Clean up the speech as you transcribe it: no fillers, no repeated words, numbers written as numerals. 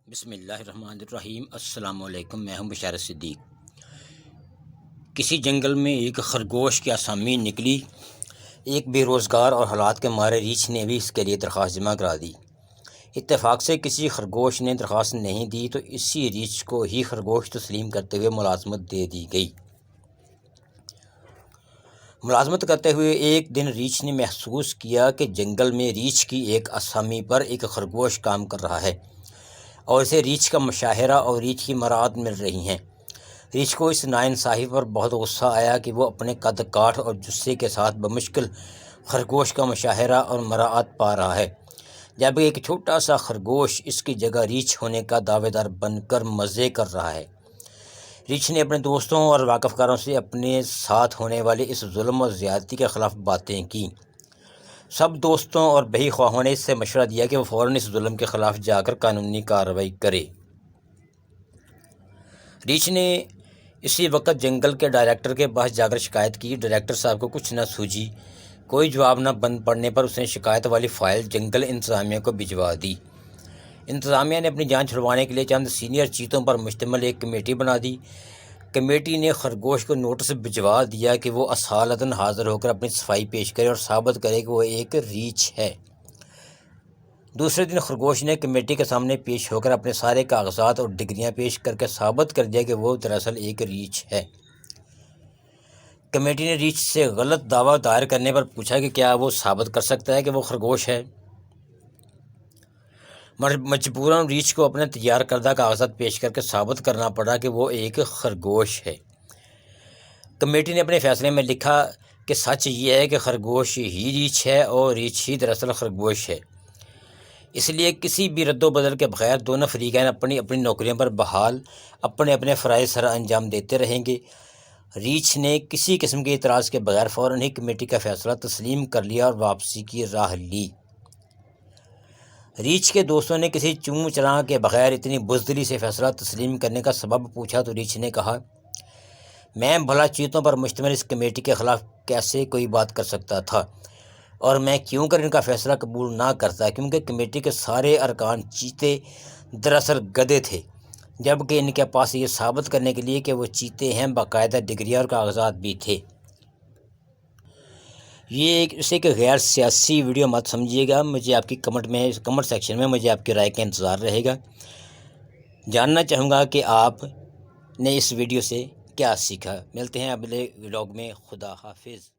بسم اللہ الرحمن الرحیم۔ السلام علیکم، میں ہوں بشارت صدیق۔ کسی جنگل میں ایک خرگوش کی آسامی نکلی۔ ایک بے روزگار اور حالات کے مارے ریچھ نے بھی اس کے لیے درخواست جمع کرا دی۔ اتفاق سے کسی خرگوش نے درخواست نہیں دی تو اسی ریچھ کو ہی خرگوش تسلیم کرتے ہوئے ملازمت دے دی گئی۔ ملازمت کرتے ہوئے ایک دن ریچھ نے محسوس کیا کہ جنگل میں ریچھ کی ایک آسامی پر ایک خرگوش کام کر رہا ہے اور اسے ریچھ کا مشاہرہ اور ریچھ کی مراعات مل رہی ہیں۔ ریچھ کو اس ناانصافی پر بہت غصہ آیا کہ وہ اپنے قد کاٹھ اور جثے کے ساتھ بمشکل خرگوش کا مشاہرہ اور مراعات پا رہا ہے، جبکہ ایک چھوٹا سا خرگوش اس کی جگہ ریچھ ہونے کا دعوے دار بن کر مزے کر رہا ہے۔ ریچھ نے اپنے دوستوں اور واقف کاروں سے اپنے ساتھ ہونے والے اس ظلم اور زیادتی کے خلاف باتیں کیں۔ سب دوستوں اور بہی خواہوں نے اس سے مشورہ دیا کہ وہ فوراً اس ظلم کے خلاف جا کر قانونی کارروائی کرے۔ ریچھ نے اسی وقت جنگل کے ڈائریکٹر کے پاس جا کر شکایت کی۔ ڈائریکٹر صاحب کو کچھ نہ سوجھی۔ کوئی جواب نہ بن پڑنے پر اس نے شکایت والی فائل جنگل انتظامیہ کو بھجوا دی۔ انتظامیہ نے اپنی جان چھڑوانے کے لیے چند سینئر چیتوں پر مشتمل ایک کمیٹی بنا دی۔ کمیٹی نے خرگوش کو نوٹس بھجوا دیا کہ وہ اصالتاً حاضر ہو کر اپنی صفائی پیش کرے اور ثابت کرے کہ وہ ایک ریچھ ہے۔ دوسرے دن خرگوش نے کمیٹی کے سامنے پیش ہو کر اپنے سارے کاغذات اور ڈگریاں پیش کر کے ثابت کر دیا کہ وہ دراصل ایک ریچھ ہے۔ کمیٹی نے ریچھ سے غلط دعویٰ دائر کرنے پر پوچھا کہ کیا وہ ثابت کر سکتا ہے کہ وہ خرگوش ہے۔ مجبوراً ریچھ کو اپنے تیار کردہ کاغذات پیش کر کے ثابت کرنا پڑا کہ وہ ایک خرگوش ہے۔ کمیٹی نے اپنے فیصلے میں لکھا کہ سچ یہ ہے کہ خرگوش ہی ریچھ ہے اور ریچھ ہی دراصل خرگوش ہے۔ اس لیے کسی بھی رد و بدل کے بغیر دونوں فریقین اپنی اپنی نوکریوں پر بحال اپنے اپنے فرائض سر انجام دیتے رہیں گے۔ ریچھ نے کسی قسم کے اعتراض کے بغیر فوراً ہی کمیٹی کا فیصلہ تسلیم کر لیا اور واپسی کی راہ لی۔ ریچھ کے دوستوں نے کسی چوں چراں کے بغیر اتنی بزدلی سے فیصلہ تسلیم کرنے کا سبب پوچھا تو ریچھ نے کہا، میں بھلا چیتوں پر مشتمل اس کمیٹی کے خلاف کیسے کوئی بات کر سکتا تھا، اور میں کیوں کر ان کا فیصلہ قبول نہ کرتا، کیونکہ کمیٹی کے سارے ارکان چیتے دراصل گدھے تھے، جبکہ ان کے پاس یہ ثابت کرنے کے لیے کہ وہ چیتے ہیں باقاعدہ ڈگریاں اور کاغذات بھی تھے۔ یہ اسے کہ غیر سیاسی ویڈیو مت سمجھیے گا۔ مجھے آپ کی کمنٹ سیکشن میں مجھے آپ کی رائے کا انتظار رہے گا۔ جاننا چاہوں گا کہ آپ نے اس ویڈیو سے کیا سیکھا۔ ملتے ہیں اگلے ولاگ میں۔ خدا حافظ۔